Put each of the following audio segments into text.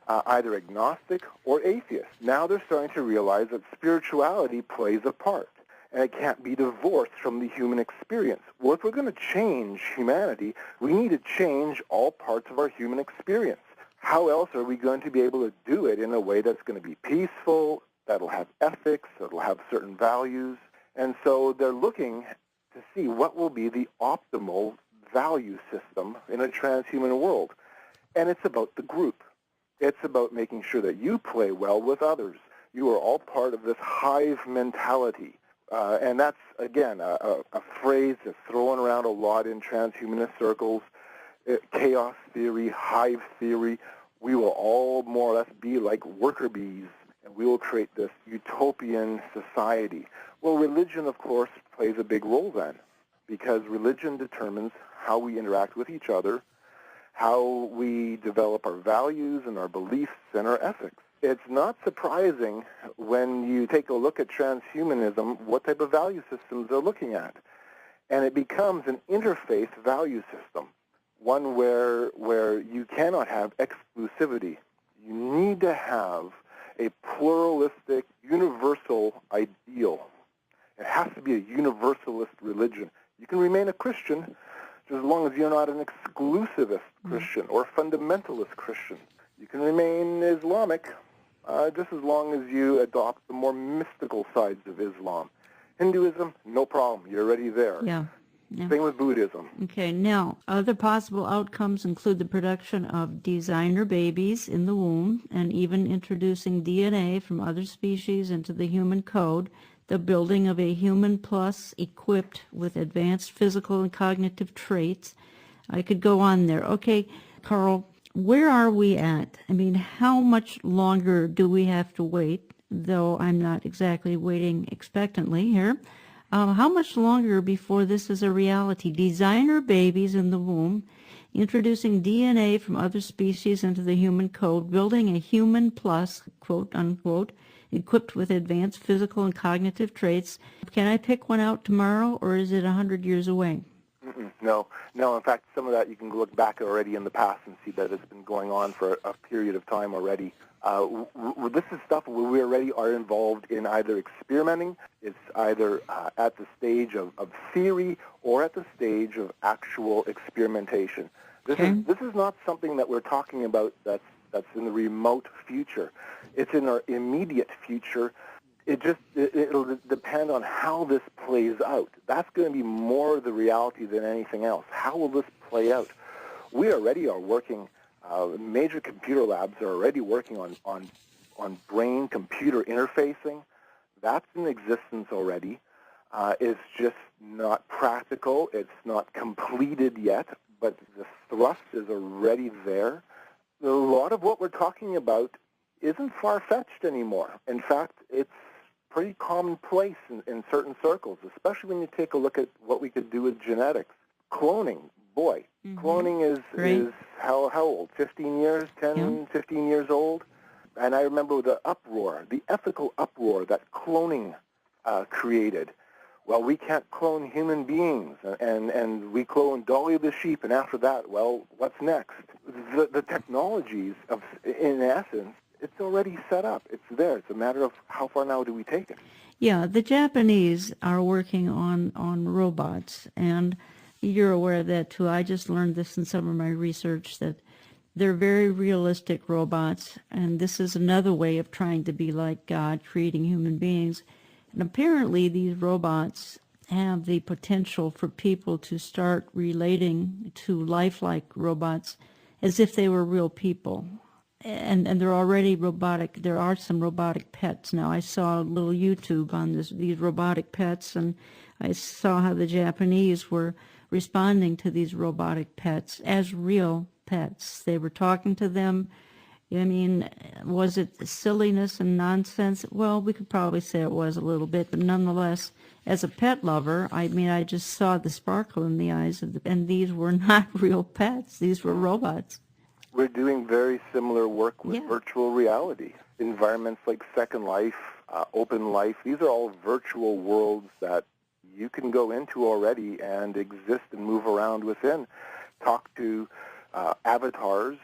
either agnostic or atheist. Now they're starting to realize that spirituality plays a part, and it can't be divorced from the human experience. Well, if we're going to change humanity, we need to change all parts of our human experience. How else are we going to be able to do it in a way that's going to be peaceful, that'll have ethics, that'll have certain values? And so they're looking to see what will be the optimal value system in a transhuman world. And it's about the group. It's about making sure that you play well with others. You are all part of this hive mentality. And that's, again, a phrase that's thrown around a lot in transhumanist circles. Chaos theory, hive theory. We will all more or less be like worker bees, and we will create this utopian society. Well, religion, of course, plays a big role then, because religion determines how we interact with each other, how we develop our values and our beliefs and our ethics. It's not surprising when you take a look at transhumanism what type of value systems they're looking at. And it becomes an interfaith value system, one where you cannot have exclusivity. You need to have a pluralistic, universal ideal. It has to be a universalist religion. You can remain a Christian just as long as you're not an exclusivist Christian or fundamentalist Christian. You can remain Islamic just as long as you adopt the more mystical sides of Islam. Hinduism, no problem. You're already there. Yeah. Yeah. Same with Buddhism. Okay, now, other possible outcomes include the production of designer babies in the womb and even introducing DNA from other species into the human code, the building of a human plus equipped with advanced physical and cognitive traits. I could go on there. Okay, Carl, where are we at? I mean, how much longer do we have to wait, though I'm not exactly waiting expectantly here? How much longer before this is a reality? Designer babies in the womb, introducing DNA from other species into the human code, building a human plus, quote unquote, equipped with advanced physical and cognitive traits. Can I pick one out tomorrow, or is it 100 years away? No. In fact, some of that you can look back already in the past and see that it's been going on for a period of time already. This is stuff where we already are involved in either experimenting. It's either at the stage of theory or at the stage of actual experimentation. This is not something that we're talking about that's in the remote future. It's in our immediate future. It'll depend on how this plays out. That's going to be more the reality than anything else. How will this play out? We already are working. Major computer labs are already working on brain-computer interfacing. That's in existence already. It's just not practical. It's not completed yet, but the thrust is already there. A lot of what we're talking about isn't far-fetched anymore. In fact, it's pretty commonplace in certain circles, especially when you take a look at what we could do with genetics. Cloning, boy. Cloning is how old? 15 years, 10, 15 years old? And I remember the uproar, the ethical uproar that cloning created. Well, we can't clone human beings, and we clone Dolly the sheep, and after that, well, what's next? The technologies, in essence, it's already set up. It's there. It's a matter of how far now do we take it. Yeah, the Japanese are working on robots, and you're aware of that too. I just learned this in some of my research, that they're very realistic robots, and this is another way of trying to be like God, creating human beings. And apparently these robots have the potential for people to start relating to lifelike robots as if they were real people. And they're already robotic. There are some robotic pets. Now, I saw a little YouTube on these robotic pets, and I saw how the Japanese were responding to these robotic pets as real pets. They were talking to them. I mean, was it silliness and nonsense? Well, we could probably say it was a little bit, but nonetheless, as a pet lover, I mean, I just saw the sparkle in the eyes of and these were not real pets. These were robots. We're doing very similar work with virtual reality. Environments like Second Life, Open Life, these are all virtual worlds that you can go into already and exist and move around within. Talk to avatars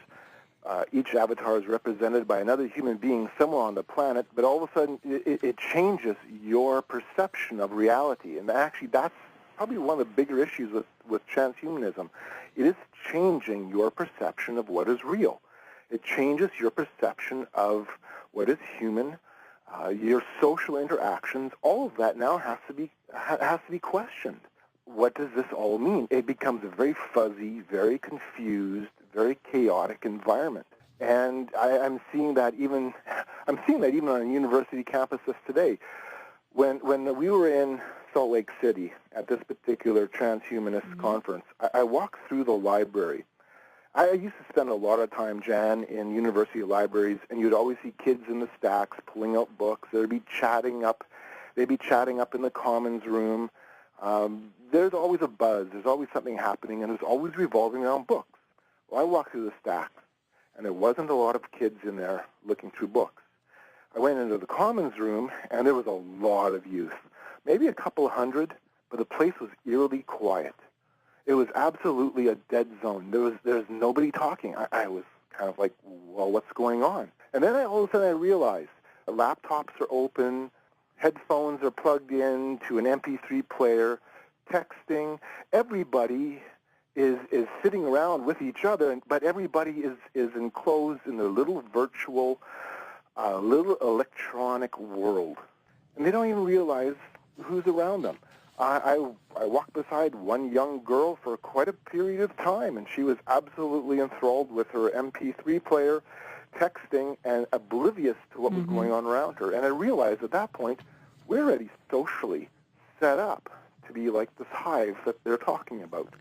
Each avatar is represented by another human being somewhere on the planet, but all of a sudden it changes your perception of reality. And actually that's probably one of the bigger issues with transhumanism. It is changing your perception of what is real. It changes your perception of what is human, your social interactions. All of that now has to be questioned. What does this all mean? It becomes a very fuzzy, very confused, very chaotic environment. And I'm seeing that even on university campuses today. When we were in Salt Lake City at this particular transhumanist conference, I walked through the library. I used to spend a lot of time, Jan, in university libraries, and you'd always see kids in the stacks pulling out books. They'd be chatting up in the commons room. There's always a buzz. There's always something happening, and it's always revolving around books. Well, I walked through the stacks, and there wasn't a lot of kids in there looking through books. I went into the commons room, and there was a lot of youth, maybe a couple hundred, but the place was eerily quiet. It was absolutely a dead zone. There's nobody talking. I was kind of like, well, what's going on? And then all of a sudden I realized laptops are open, headphones are plugged in to an MP3 player, texting. Everybody is sitting around with each other, but everybody is enclosed in their little virtual, little electronic world. And they don't even realize who's around them. I walked beside one young girl for quite a period of time, and she was absolutely enthralled with her MP3 player, texting, and oblivious to what was going on around her. And I realized at that point, we're already socially set up to be like this hive that they're talking about.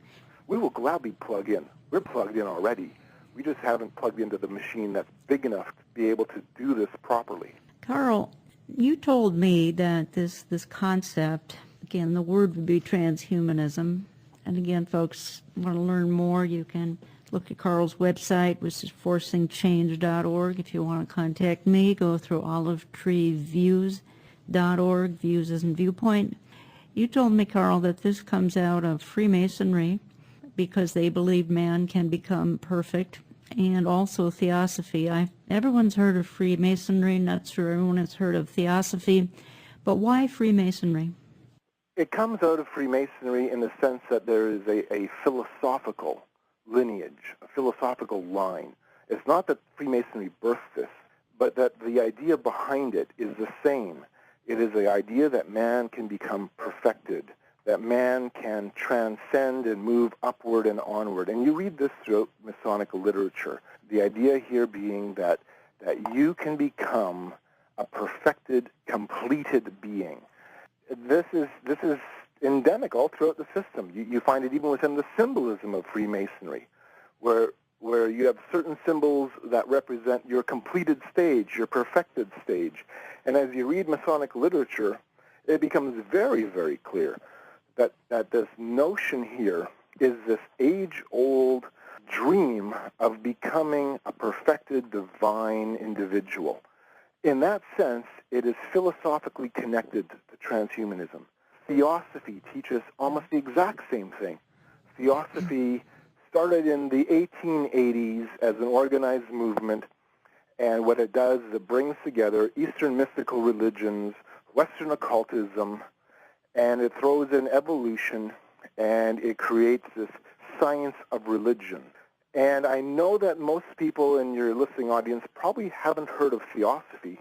We will gladly plug in. We're plugged in already. We just haven't plugged into the machine that's big enough to be able to do this properly. Carl, you told me that this concept, again, the word would be transhumanism. And again, folks want to learn more, you can look at Carl's website, which is forcingchange.org. If you want to contact me, go through olivetreeviews.org, views as in viewpoint. You told me, Carl, that this comes out of Freemasonry because they believe man can become perfect, and also theosophy. Everyone's heard of Freemasonry, not sure everyone has heard of theosophy, but why Freemasonry? It comes out of Freemasonry in the sense that there is a philosophical lineage, a philosophical line. It's not that Freemasonry birthed this, but that the idea behind it is the same. It is the idea that man can become perfected, that man can transcend and move upward and onward. And you read this throughout Masonic literature. The idea here being that you can become a perfected, completed being. This is endemic all throughout the system. You find it even within the symbolism of Freemasonry, where you have certain symbols that represent your completed stage, your perfected stage. And as you read Masonic literature, it becomes very, very clear that this notion here is this age-old dream of becoming a perfected divine individual. In that sense, it is philosophically connected to transhumanism. Theosophy teaches almost the exact same thing. Theosophy started in the 1880s as an organized movement, and what it does is it brings together Eastern mystical religions, Western occultism, and it throws in evolution, and it creates this science of religion. And I know that most people in your listening audience probably haven't heard of theosophy,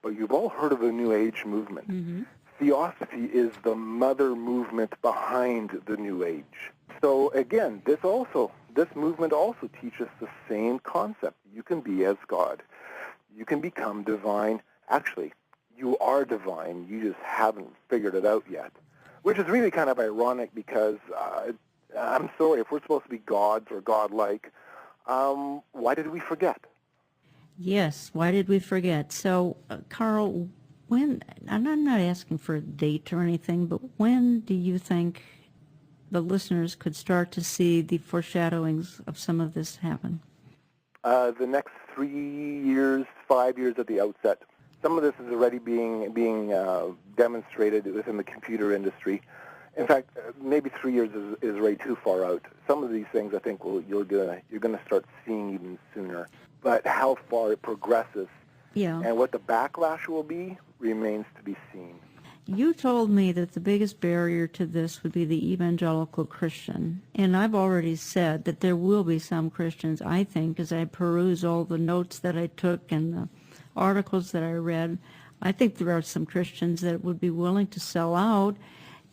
but you've all heard of the New Age movement. Mm-hmm. Theosophy is the mother movement behind the New Age. So again, this movement also teaches the same concept. You can be as God. You can become divine. Actually, you are divine. You just haven't figured it out yet, which is really kind of ironic because I'm sorry, if we're supposed to be gods or godlike, why did we forget? Yes, why did we forget? So, Carl, and I'm not asking for a date or anything, but when do you think the listeners could start to see the foreshadowings of some of this happen? The next 3 years, 5 years at the outset. Some of this is already being demonstrated within the computer industry. In fact, maybe 3 years is way too far out. Some of these things, I think, you're going to start seeing even sooner. but how far it progresses Yeah. and what the backlash will be remains to be seen. You told me that the biggest barrier to this would be the evangelical Christian. And I've already said that there will be some Christians, I think, as I peruse all the notes that I took and the articles that I read, I think there are some Christians that would be willing to sell out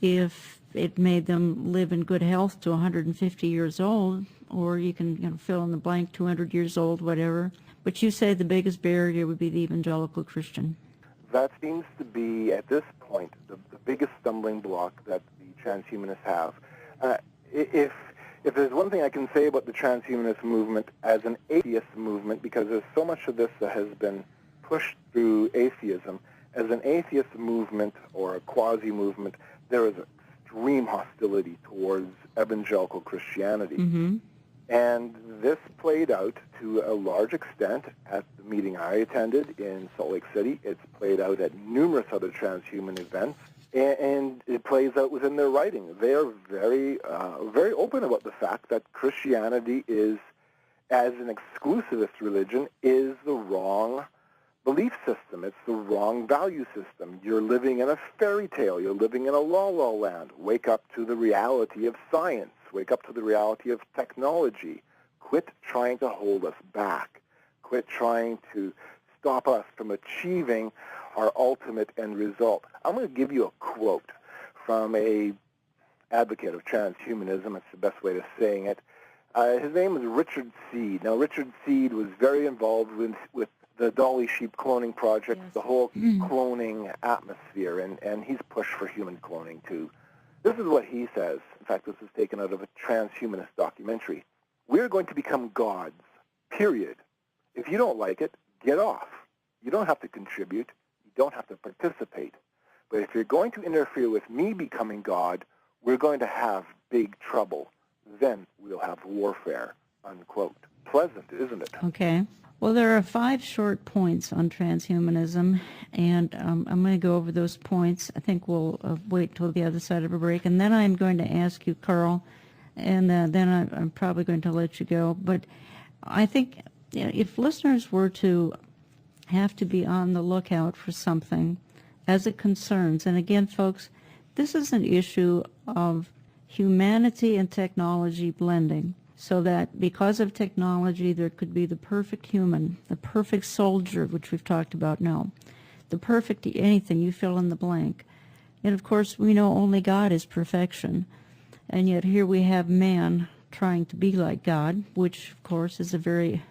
if it made them live in good health to 150 years old, or you can fill in the blank, 200 years old, whatever. But you say the biggest barrier would be the evangelical Christian. That seems to be, at this point, the biggest stumbling block that the transhumanists have. If there's one thing I can say about the transhumanist movement as an atheist movement, because there's so much of this that has been pushed through atheism, as an atheist movement or a quasi-movement, there is extreme hostility towards evangelical Christianity. Mm-hmm. And this played out to a large extent at the meeting I attended in Salt Lake City. It's played out at numerous other transhuman events, and it plays out within their writing. They are very, very open about the fact that Christianity is, as an exclusivist religion, is the wrong belief system. It's the wrong value system. You're living in a fairy tale. You're living in a la-la land. Wake up to the reality of science. Wake up to the reality of technology. Quit trying to hold us back. Quit trying to stop us from achieving our ultimate end result. I'm going to give you a quote from a advocate of transhumanism. It's the best way of saying it. His name is Richard Seed. Now, Richard Seed was very involved with the Dolly Sheep cloning project, yes, the whole cloning atmosphere, and he's pushed for human cloning too. This is what he says. In fact, this is taken out of a transhumanist documentary. We're going to become gods, period. If you don't like it, get off. You don't have to contribute. You don't have to participate. But if you're going to interfere with me becoming God, we're going to have big trouble. Then we'll have warfare, unquote. Pleasant, isn't it? Okay. Well, there are 5 short points on transhumanism, and I'm going to go over those points. I think we'll wait till the other side of a break, and then I'm going to ask you, Carl, and then I'm probably going to let you go. But I think if listeners were to have to be on the lookout for something as it concerns, and again, folks, this is an issue of humanity and technology blending. So that because of technology, there could be the perfect human, the perfect soldier, which we've talked about now, the perfect anything, you fill in the blank. And of course, we know only God is perfection. And yet here we have man trying to be like God, which of course is a very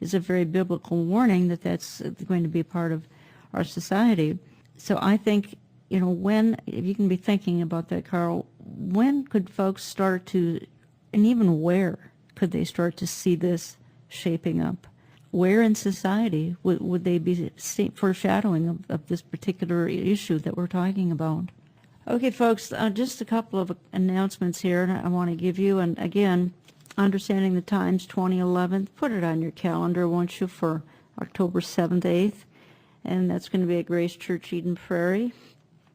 biblical warning that that's going to be part of our society. So I think, if you can be thinking about that, Carl, when could folks start to, and even where could they start to see this shaping up? Where in society would they be foreshadowing of this particular issue that we're talking about? Okay, folks, just a couple of announcements here I want to give you. And again, Understanding the Times 2011, put it on your calendar, won't you, for October 7th, 8th. And that's going to be at Grace Church, Eden Prairie.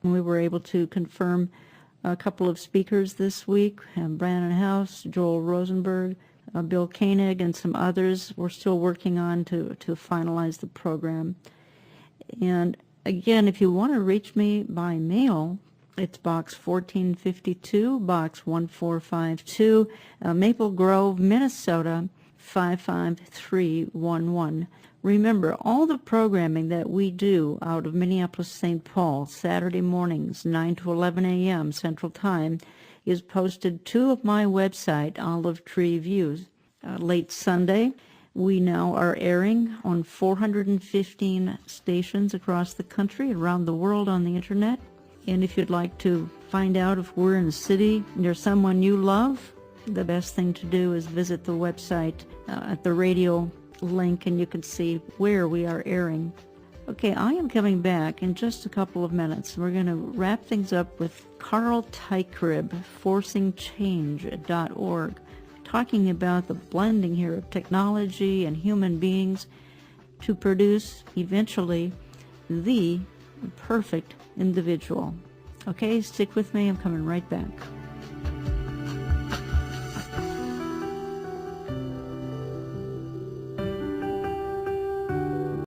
And we were able to confirm a couple of speakers this week, Brandon House, Joel Rosenberg, Bill Koenig, and some others. We're still working on to finalize the program. And again, if you want to reach me by mail, it's Box 1452, Box 1452, Maple Grove, Minnesota, 55311. Remember, all the programming that we do out of Minneapolis, St. Paul, Saturday mornings, 9 to 11 a.m. Central Time, is posted to my website, Olive Tree Views. Late Sunday, we now are airing on 415 stations across the country, around the world on the Internet. And if you'd like to find out if we're in a city near someone you love, the best thing to do is visit the website at the radio link, and you can see where we are airing. Okay, I am coming back in just a couple of minutes. We're going to wrap things up with Carl Teichrib, forcingchange.org, talking about the blending here of technology and human beings to produce, eventually, the perfect individual. Okay, stick with me. I'm coming right back.